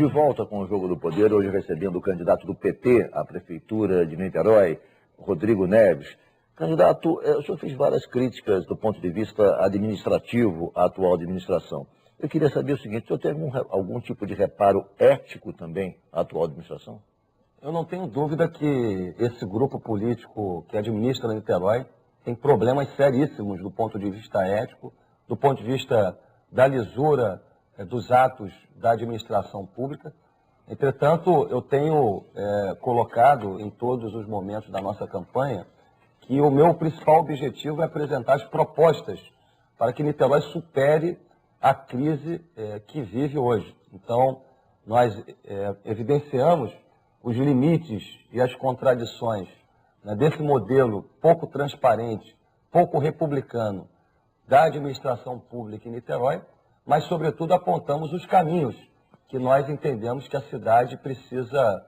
De volta com o Jogo do Poder, hoje recebendo o candidato do PT à Prefeitura de Niterói, Rodrigo Neves. Candidato, o senhor fez várias críticas do ponto de vista administrativo à atual administração. Eu queria saber o seguinte, o senhor tem algum tipo de reparo ético também à atual administração? Eu não tenho dúvida que esse grupo político que administra Niterói tem problemas seríssimos do ponto de vista ético, do ponto de vista da lisura dos atos da administração pública. Entretanto, eu tenho colocado em todos os momentos da nossa campanha que o meu principal objetivo é apresentar as propostas para que Niterói supere a crise que vive hoje. Então, nós evidenciamos os limites e as contradições, né, desse modelo pouco transparente, pouco republicano da administração pública em Niterói, mas, sobretudo, apontamos os caminhos que nós entendemos que a cidade precisa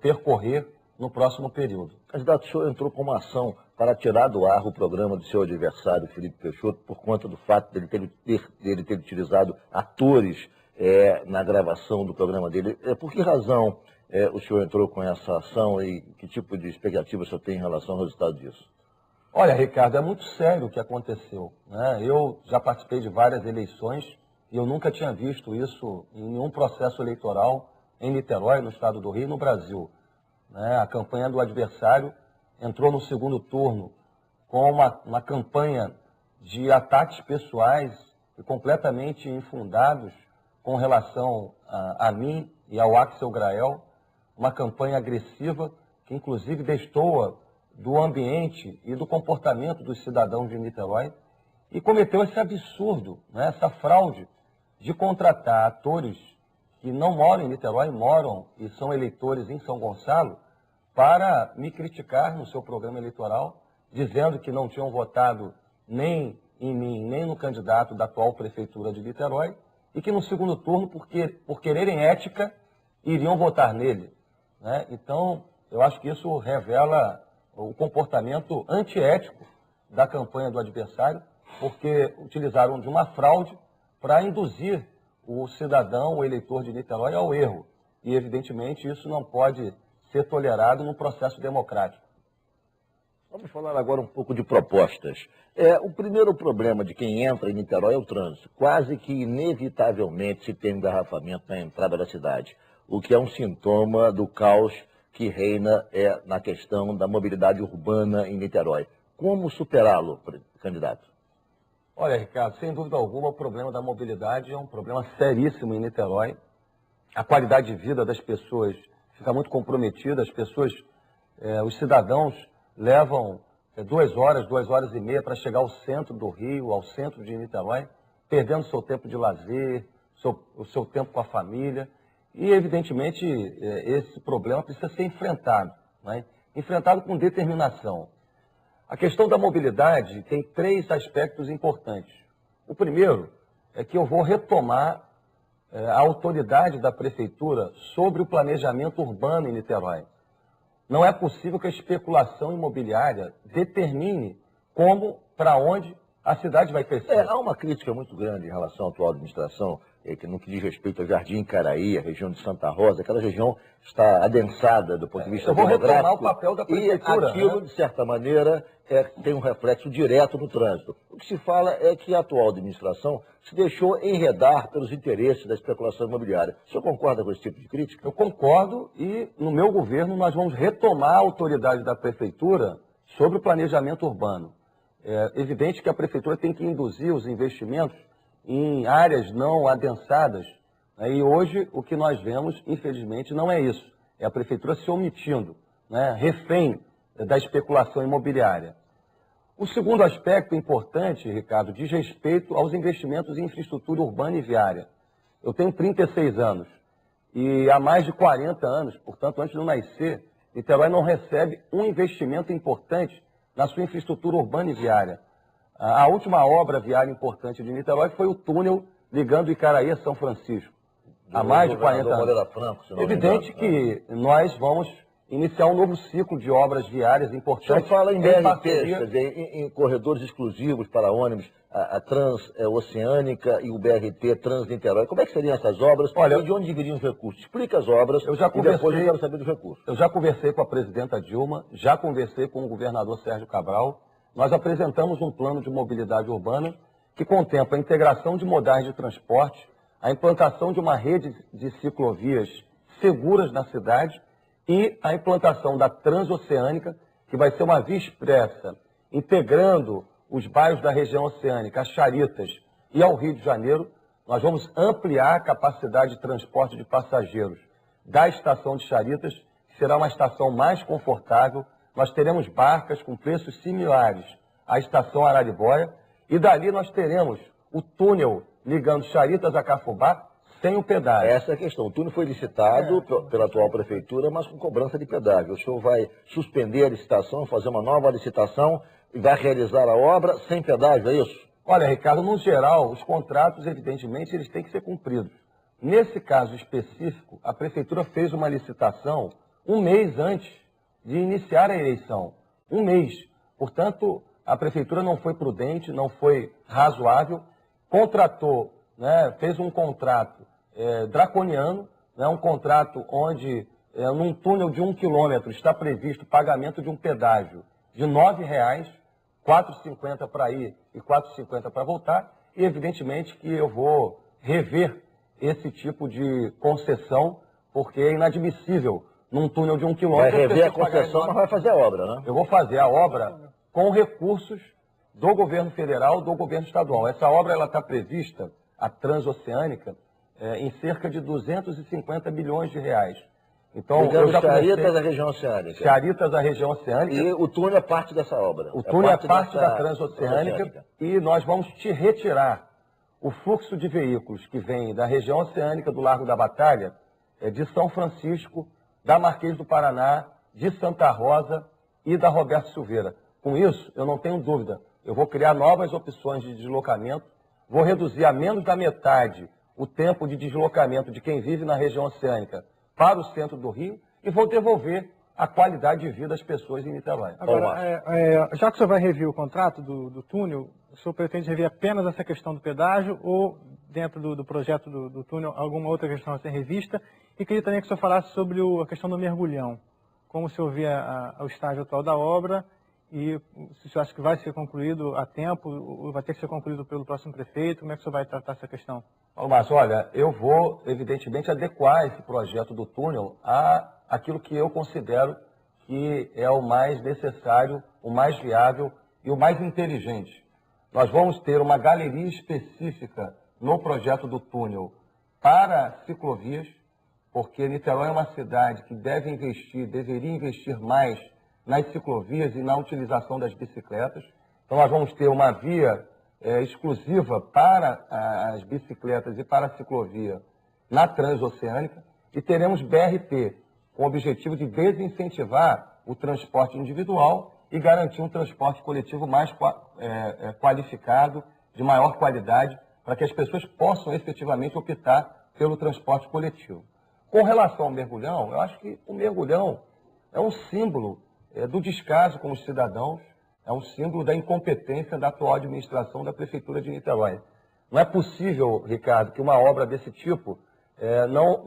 percorrer no próximo período. Candidato, o senhor entrou com uma ação para tirar do ar o programa do seu adversário, Felipe Peixoto, por conta do fato dele ter utilizado atores na gravação do programa dele. Por que razão o senhor entrou com essa ação e que tipo de expectativa o senhor tem em relação ao resultado disso? Olha, Ricardo, é muito sério o que aconteceu, né? Eu já participei de várias eleições e eu nunca tinha visto isso em nenhum processo eleitoral em Niterói, no estado do Rio e no Brasil, né? A campanha do adversário entrou no segundo turno com uma campanha de ataques pessoais e completamente infundados com relação a mim e ao Axel Grael, uma campanha agressiva que inclusive destoa do ambiente e do comportamento dos cidadãos de Niterói e cometeu esse absurdo, né, essa fraude de contratar atores que não moram em Niterói, moram e são eleitores em São Gonçalo, para me criticar no seu programa eleitoral, dizendo que não tinham votado nem em mim, nem no candidato da atual prefeitura de Niterói, e que no segundo turno, por quererem ética, iriam votar nele, né? Então, eu acho que isso revela o comportamento antiético da campanha do adversário, porque utilizaram de uma fraude para induzir o cidadão, o eleitor de Niterói ao erro. E, evidentemente, isso não pode ser tolerado no processo democrático. Vamos falar agora um pouco de propostas. O primeiro problema de quem entra em Niterói é o trânsito. Quase que inevitavelmente se tem engarrafamento na entrada da cidade, o que é um sintoma do caos que reina na questão da mobilidade urbana em Niterói. Como superá-lo, candidato? Olha, Ricardo, sem dúvida alguma, o problema da mobilidade é um problema seríssimo em Niterói. A qualidade de vida das pessoas fica muito comprometida, os cidadãos levam 2 horas e meia para chegar ao centro do Rio, ao centro de Niterói, perdendo seu tempo de lazer, o seu tempo com a família. E, evidentemente, esse problema precisa ser enfrentado, né? Enfrentado com determinação. A questão da mobilidade tem 3 aspectos importantes. O primeiro é que eu vou retomar a autoridade da prefeitura sobre o planejamento urbano em Niterói. Não é possível que a especulação imobiliária determine como, para onde a cidade vai crescer. Há uma crítica muito grande em relação à atual administração, que no que diz respeito ao Jardim Caraí, a região de Santa Rosa, aquela região está adensada do ponto de vista demográfico. Eu vou retomar o papel da prefeitura. E aquilo, de certa maneira, tem um reflexo direto no trânsito. O que se fala é que a atual administração se deixou enredar pelos interesses da especulação imobiliária. O senhor concorda com esse tipo de crítica? Eu concordo e, no meu governo, nós vamos retomar a autoridade da prefeitura sobre o planejamento urbano. É evidente que a prefeitura tem que induzir os investimentos em áreas não adensadas, né? E hoje o que nós vemos, infelizmente, não é isso. É a prefeitura se omitindo, né? Refém da especulação imobiliária. O segundo aspecto importante, Ricardo, diz respeito aos investimentos em infraestrutura urbana e viária. Eu tenho 36 anos e há mais de 40 anos, portanto, antes de eu nascer, Niterói não recebe um investimento importante na sua infraestrutura urbana e viária. A última obra viária importante de Niterói foi o túnel ligando Icaraí a São Francisco, há mais de 40 anos. Franco, Evidente que nós vamos iniciar um novo ciclo de obras viárias O senhor importantes. fala em BRT, parceria. quer dizer, em corredores exclusivos para ônibus, a Transoceânica e o BRT Trans-Niterói. Como é que seriam essas obras? Olha, e de onde viriam os recursos? Explica as obras eu já e depois conversei- eu quero saber dos recursos. Eu já conversei com a presidenta Dilma, já conversei com o governador Sérgio Cabral. Nós apresentamos um plano de mobilidade urbana que contempla a integração de modais de transporte, a implantação de uma rede de ciclovias seguras na cidade e a implantação da Transoceânica, que vai ser uma via expressa, integrando os bairros da região oceânica, as Charitas e ao Rio de Janeiro. Nós vamos ampliar a capacidade de transporte de passageiros da estação de Charitas, que será uma estação mais confortável. Nós teremos barcas com preços similares à estação Araribóia, e dali nós teremos o túnel ligando Charitas a Cafubá sem o pedágio. Essa é a questão. O túnel foi licitado pela atual prefeitura, mas com cobrança de pedágio. O senhor vai suspender a licitação, fazer uma nova licitação e vai realizar a obra sem pedágio, é isso? Olha, Ricardo, no geral, os contratos, evidentemente, eles têm que ser cumpridos. Nesse caso específico, a prefeitura fez uma licitação um mês antes de iniciar a eleição. Um mês. Portanto, a prefeitura não foi prudente, não foi razoável, contratou, fez um contrato draconiano, um contrato onde, num túnel de 1 quilômetro, está previsto o pagamento de um pedágio de R$ 9,00, R$ 4,50 para ir e R$ 4,50 para voltar, e evidentemente que eu vou rever esse tipo de concessão, porque é inadmissível num túnel de 1 quilômetro. Vai rever a concessão, mas vai fazer a obra, né? Eu vou fazer a obra com recursos do governo federal, do governo estadual. Essa obra está prevista, a Transoceânica, em cerca de 250 bilhões de reais. Então, ligando Charitas à região oceânica. Charitas à região oceânica. E o túnel é parte dessa obra. O túnel é parte da Transoceânica e nós vamos te retirar o fluxo de veículos que vem da região oceânica, do Largo da Batalha, de São Francisco, da Marquês do Paraná, de Santa Rosa e da Roberto Silveira. Com isso, eu não tenho dúvida, eu vou criar novas opções de deslocamento, vou reduzir a menos da metade o tempo de deslocamento de quem vive na região oceânica para o centro do Rio e vou devolver a qualidade de vida das pessoas em Niterói. Agora, já que o senhor vai rever o contrato do túnel, o senhor pretende rever apenas essa questão do pedágio ou, dentro do projeto do túnel, alguma outra questão a ser revista? E queria também que o senhor falasse sobre a questão do mergulhão. Como o senhor vê o estágio atual da obra e se o senhor acha que vai ser concluído a tempo, ou vai ter que ser concluído pelo próximo prefeito, como é que o senhor vai tratar essa questão? Paulo Márcio, olha, eu vou, evidentemente, adequar esse projeto do túnel àquilo que eu considero que é o mais necessário, o mais viável e o mais inteligente. Nós vamos ter uma galeria específica no projeto do túnel para ciclovias, porque Niterói é uma cidade que deveria investir mais nas ciclovias e na utilização das bicicletas. Então nós vamos ter uma via exclusiva para as bicicletas e para a ciclovia na Transoceânica e teremos BRT, com o objetivo de desincentivar o transporte individual e garantir um transporte coletivo mais qualificado, de maior qualidade, para que as pessoas possam efetivamente optar pelo transporte coletivo. Com relação ao mergulhão, eu acho que o mergulhão é um símbolo do descaso com os cidadãos, é um símbolo da incompetência da atual administração da Prefeitura de Niterói. Não é possível, Ricardo, que uma obra desse tipo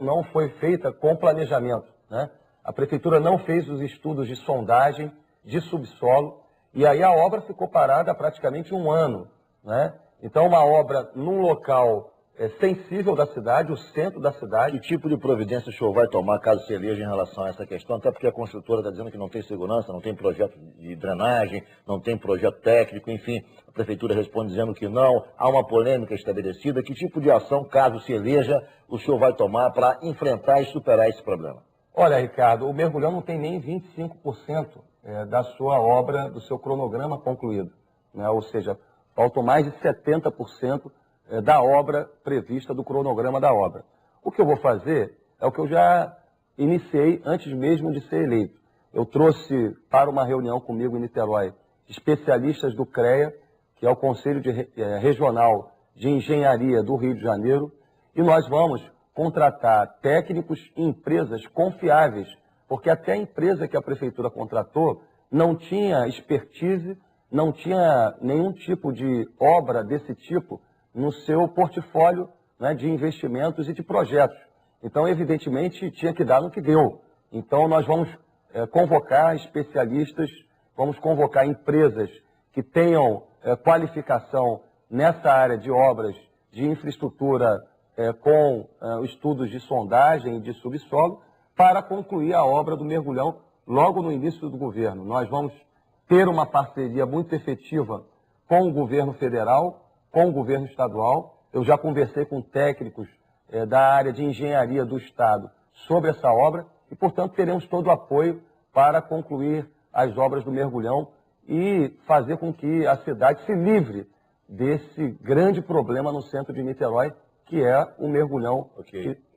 não foi feita com planejamento, né? A Prefeitura não fez os estudos de sondagem, de subsolo, e aí a obra ficou parada há praticamente um ano, né? Então, uma obra num local sensível da cidade, o centro da cidade. Que tipo de providência o senhor vai tomar caso se eleja em relação a essa questão? Até porque a construtora está dizendo que não tem segurança, não tem projeto de drenagem, não tem projeto técnico, enfim. A prefeitura responde dizendo que não. Há uma polêmica estabelecida. Que tipo de ação, caso se eleja, o senhor vai tomar para enfrentar e superar esse problema? Olha, Ricardo, o mergulhão não tem nem 25% da sua obra, do seu cronograma concluído, né? Ou seja, faltam mais de 70% da obra prevista, do cronograma da obra. O que eu vou fazer é o que eu já iniciei antes mesmo de ser eleito. Eu trouxe para uma reunião comigo em Niterói especialistas do CREA, que é o Conselho Regional de Engenharia do Rio de Janeiro, e nós vamos contratar técnicos e empresas confiáveis porque até a empresa que a prefeitura contratou não tinha expertise, não tinha nenhum tipo de obra desse tipo no seu portfólio, né, de investimentos e de projetos. Então, evidentemente, tinha que dar no que deu. Então, nós vamos convocar especialistas, vamos convocar empresas que tenham qualificação nessa área de obras de infraestrutura com estudos de sondagem e de subsolo, para concluir a obra do mergulhão logo no início do governo. Nós vamos ter uma parceria muito efetiva com o governo federal, com o governo estadual. Eu já conversei com técnicos da área de engenharia do Estado sobre essa obra e, portanto, teremos todo o apoio para concluir as obras do mergulhão e fazer com que a cidade se livre desse grande problema no centro de Niterói, que é o mergulhão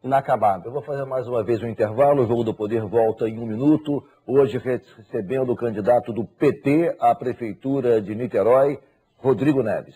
inacabado. Eu vou fazer mais uma vez um intervalo, o Jogo do Poder volta em 1 minuto, hoje recebendo o candidato do PT à Prefeitura de Niterói, Rodrigo Neves.